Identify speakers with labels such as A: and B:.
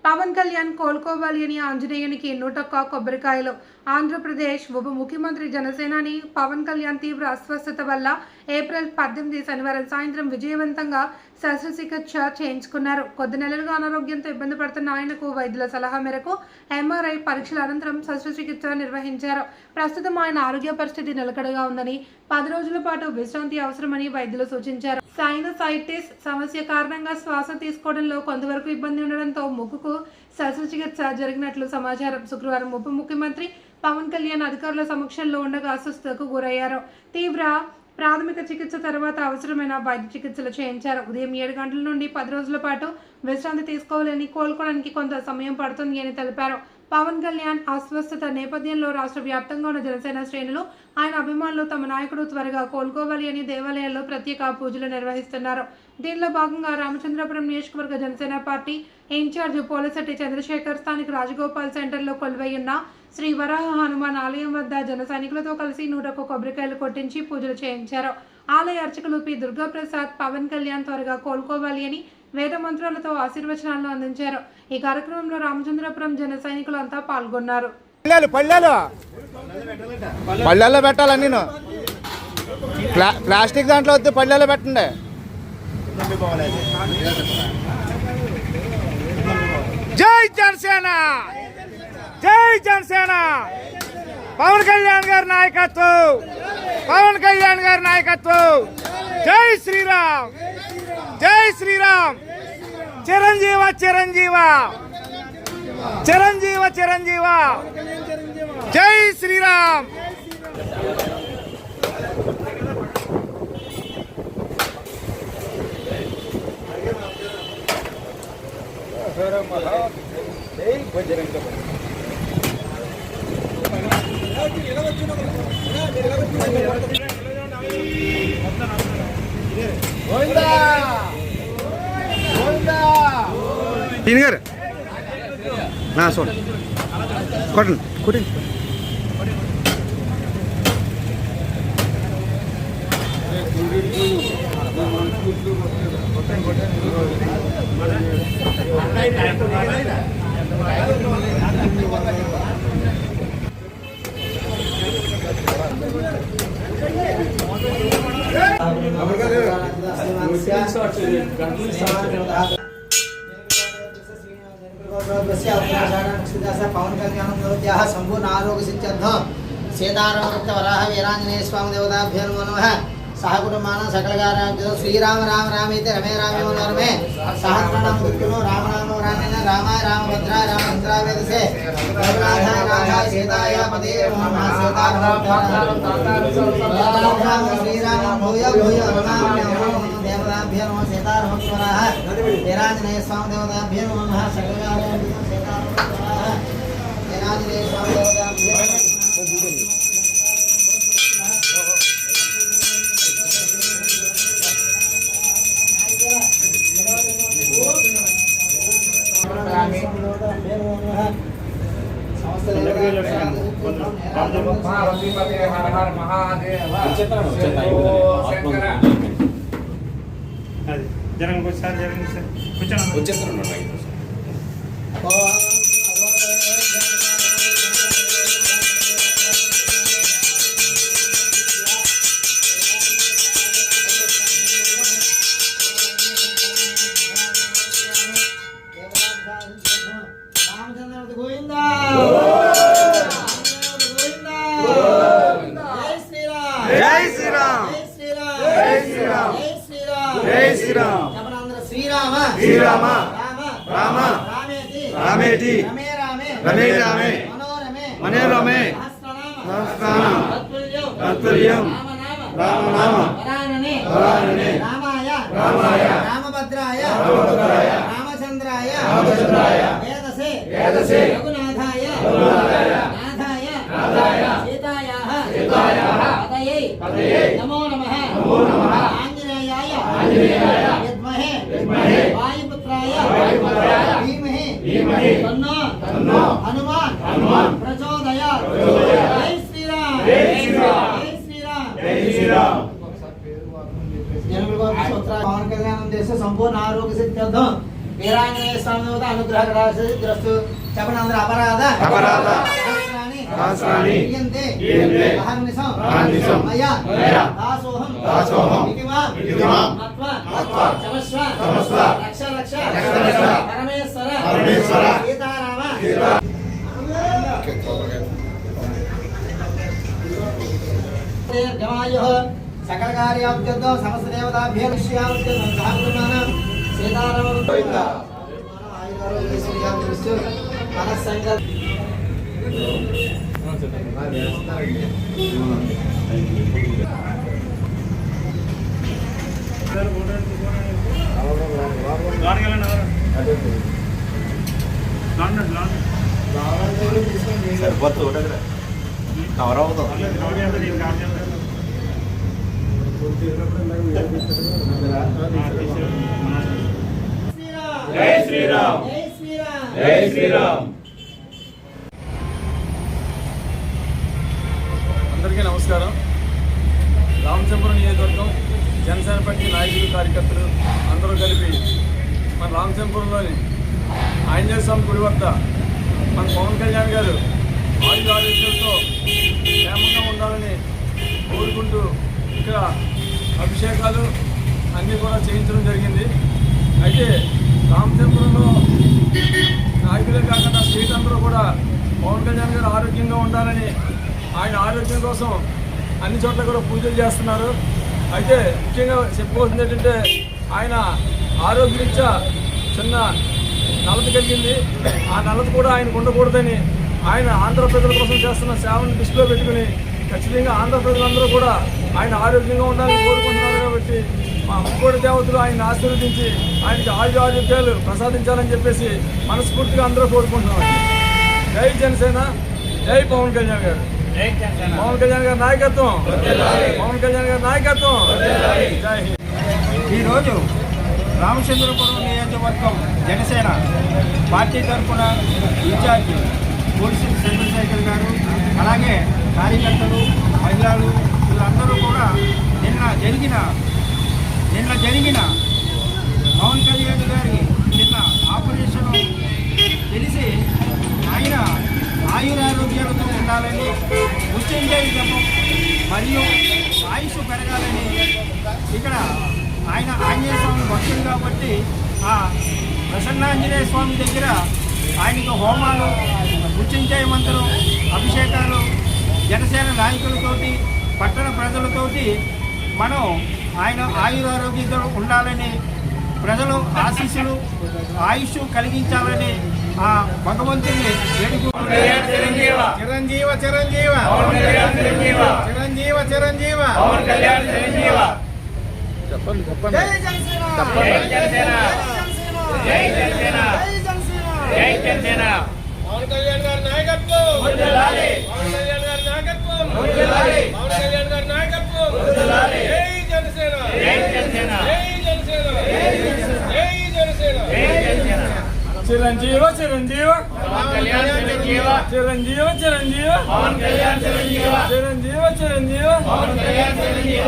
A: పవన్ కళ్యాణ్ కోలుకోవాలి అని ఆంజనేయునికి 101 కొబ్బరికాయలు. ఆంధ్రప్రదేశ్ ఉప ముఖ్యమంత్రి జనసేనాని పవన్ కళ్యాణ్ తీవ్ర అస్వస్థత వల్ల ఏప్రిల్ 18 శనివారం సాయంత్రం విజయవంతంగా శస్త్రచికిత్స చేయించుకున్నారు. కొద్ది నెలలుగా అనారోగ్యంతో ఇబ్బంది పడుతున్న ఆయనకు వైద్యుల సలహా మేరకు ఎంఆర్ఐ పరీక్షల అనంతరం శస్త్రచికిత్స నిర్వహించారు. ప్రస్తుతం ఆయన ఆరోగ్య పరిస్థితి నిలకడగా ఉందని 10 రోజుల పాటు విశ్రాంతి అవసరమని వైద్యులు సూచించారు. సైనసైటిస్ సమస్య కారణంగా శ్వాస తీసుకోవడంలో కొంతవరకు ఇబ్బంది ఉండడంతో ముక్కుకు శస్త్రచికిత్స జరిగినట్లు సమాచారం. శుక్రవారం ఉప ముఖ్యమంత్రి పవన్ కళ్యాణ్ అధికారుల సమక్షంలో ఉండగా అస్వస్థతకు గురయ్యారు. తీవ్ర ప్రాథమిక చికిత్స తర్వాత అవసరమైన వైద్య చికిత్సలు చేయించారు. ఉదయం 7 గంటల నుండి 10 రోజుల పాటు విశ్రాంతి తీసుకోవాలని, కోలుకోవడానికి కొంత సమయం పడుతుంది అని తెలిపారు. పవన్ కళ్యాణ్ అస్వస్థత నేపథ్యంలో రాష్ట్ర వ్యాప్తంగా ఉన్న జనసేన శ్రేణులు, ఆయన అభిమానులు తమ నాయకుడు త్వరగా కోలుకోవాలి అని దేవాలయాల్లో ప్రత్యేక పూజలు నిర్వహిస్తున్నారు. దీనిలో భాగంగా రామచంద్రపురం నియోజకవర్గ జనసేన పార్టీ ఇన్ఛార్జ్ పోలశెట్టి చంద్రశేఖర్ స్థానిక రాజగోపాల్ సెంటర్లో కొలువై ఉన్న శ్రీ వరాహ హనుమాన్ ఆలయం వద్ద జన సైనికులతో కలిసి 101 కొబ్బరికాయలు కొట్టించి పూజలు చేయించారు. ఆలయ అర్చకులు పి దుర్గాప్రసాద్ పవన్ కళ్యాణ్ త్వరగా కోలుకోవాలి అని వేద మంత్రాలతో ఆశీర్వచనాలను అందించారు. ఈ కార్యక్రమంలో రామచంద్రపురం జన సైనికులు అంతా పాల్గొన్నారు.
B: పళ్ళల్లో పెట్టాలని నేను ప్లాస్టిక్ దాంట్లో వద్దు, పళ్ళల్లో పెట్టండి. జై జనసేన, జై జనసేన, పవన్ కళ్యాణ్ గారి నాయకత్వం, పవన్ కళ్యాణ్ గారి నాయకత్వం. జై శ్రీరామ్, జై శ్రీరామ్, చిరంజీవ చిరంజీవ, చిరంజీవ చిరంజీవ, జై శ్రీరామ్. तीन घर ना सोड कॉटन कुठे
C: पवन कल्याण संपूर्ण आरोग्य सिद्ध्यर्थम सीतारामकृत वराह वीरांजनेय स्वामी देवताभ्यो नमो नमः। सह कुटुंबानां सकलकार्याभ्यो श्रीराम राम रामेति रमे रामे मनोरमे सहस्रनाम दुर्गुणो राम नाम रामेण रामाय रामभद्राय रामचंद्राय वेदसे रघुनाथाय राधाय सीताय पते नमः। सीताराम श्रीराम भूय भूय नमामि देवताभ्यो नमः। सीतारामकृत वराह वीरांजनेय स्वामी देवताभ्यो नमः। सकलकार्याभ्यो सीतारामकृत वराह वीरांजनेय स्वामी देवताभ्यो
B: శ్రీరామ రామ రామేటి రమే రామే మనోరమే సహస్రనామ తత్తుల్యం రామనామ వరాననే రామాయ రామభద్రాయ రామచంద్రాయ వేదసే రఘునాథాయ నాథాయ సీతాయాః పతయే నమో నమః ఆంజనేయాయ విద్మహే వాయుపుత్రాయ ధీమహి తన్నో హనుమాన్ ప్రచోదయాత్. జై శ్రీరామ్, జై శ్రీరామ్, జై శ్రీరామ్. పవన్ కళ్యాణ్ దేశ సంపూर्ण आरोग्य सिद्ध्यर्थम वीरांजनेय
C: ఆంజనేయ స్వామి దేవత అనుగ్రహ కటాక్ష చెప్పండి అందరూ అపరాధ
D: సహస్రాణి
C: క్రియంతే అహర్నిశం మయా దాసోహం ఇతిమాం మత్వా చమస్వ రక్ష పరమేశ్వర సీతారామ దీర్ఘమాయుః సకల కార్యాభ్యర్థం సమస్త దేవతాభ్యర్ష్యాం సహకుమానం సీతారామ గోవింద ఆయురారోగ్య శ్రీయాభ్యస్తు మనస్సంకల్ప
D: సరిపోతుంది కవర్ అవుతుంది.
B: జై శ్రీరామ్ జై శ్రీరామ్
D: జై శ్రీరామ్.
E: అందరికీ నమస్కారం. రామచంద్రపురం నియోజకవర్గం జనసేన పార్టీ నాయకులు కార్యకర్తలు అందరూ కలిపి మన రామచంద్రపురంలోని ఆంజనేయ స్వామి గుడి వద్ద మన పవన్ కళ్యాణ్ గారు ఆయుధ ఆరోగ్యాలతో క్షేమంగా ఉండాలని కోరుకుంటూ ఇక్కడ అభిషేకాలు అన్నీ కూడా చేయించడం జరిగింది. అయితే రామచంద్రపురంలో నాయకులే కాకుండా స్టేట్ అందరూ కూడా పవన్ కళ్యాణ్ గారు ఆరోగ్యంగా ఉండాలని ఆయన ఆరోగ్యం కోసం అన్ని చోట్ల కూడా పూజలు చేస్తున్నారు. అయితే ముఖ్యంగా చెప్పుకోవాల్సింది ఏంటంటే ఆయన ఆరోగ్యరీత్యా చిన్న నలత కలిగింది. ఆ నలత కూడా ఆయనకు ఉండకూడదని ఆయన ఆంధ్ర ప్రజల కోసం చేస్తున్న సేవను దృష్టిలో పెట్టుకుని ఖచ్చితంగా ఆంధ్ర ప్రజలందరూ కూడా ఆయన ఆరోగ్యంగా ఉండాలని కోరుకుంటున్నారు. కాబట్టి మా ముక్కోటి దేవతలు ఆయన ఆశీర్వదించి ఆయనకి ఆరోగ్యాలు ప్రసాదించాలని చెప్పేసి మనస్ఫూర్తిగా అందరూ కోరుకుంటున్నారు. జై జనసేన, జై పవన్ కళ్యాణ్ గారు. పవన్ కళ్యాణ్ గారి నాయకత్వం, పవన్ కళ్యాణ్ గారి నాయకత్వం. జై హింద్.
F: ఈరోజు రామచంద్రపురం నియోజకవర్గం జనసేన పార్టీ తరఫున ఇన్ఛార్జి పోలీసు చంద్రశేఖర్ గారు, అలాగే కార్యకర్తలు, మహిళలు వీళ్ళందరూ కూడా నిన్న జరిగిన పవన్ కళ్యాణ్ గారి చిన్న ఆపరేషన్ తెలిసి ఆయన ఆయురారోగ్యాలతో ఉండాలని, మృత్యుంజయ జపం మరియు ఆయుష్ పెరగాలని ఇక్కడ ఆయన ఆంజనేయ స్వామి భక్తులు కాబట్టి ఆ ప్రసన్నాంజనేయ స్వామి దగ్గర ఆయనకు హోమాలు, మృత్యుంజయ మంత్రం, అభిషేకాలు జనసేన నాయకులతోటి పట్టణ ప్రజలతోటి మనం ఆయన ఆయురారోగ్యంతో ఉండాలని, ప్రజలు ఆశీస్సులు ఆయుష్ కలిగించాలని ఆ భగవంతుని చిరంజీవ చిరంజీవ చిరంజీవ చిరంజీవ
E: చెప్పండి చెప్పండి
B: జై జనసేన
E: చెప్పండి.
B: జై జనసేన జై జనసేన జై జనసేన
F: పవన్ కళ్యాణ్ గారి నాయకత్వం వర్ధిల్లాలి. పవన్ కళ్యాణ్ గారి నాయకత్వం వర్ధిల్లాలి. పవన్ కళ్యాణ్ గారి నాయకత్వం వర్ధిల్లాలి. జై జనసేన జై జనసేన జై జనసేన జై జనసేన జై జనసేన.
E: చిరంజీవ చిరంజీవ
F: పవన్ కళ్యాణ్ చిరంజీవ
E: చిరంజీవ చిరంజీవ
F: పవన్ కళ్యాణ్ చిరంజీవ
E: చిరంజీవ చిరంజీవ
F: పవన్ కళ్యాణ్ చిరంజీవ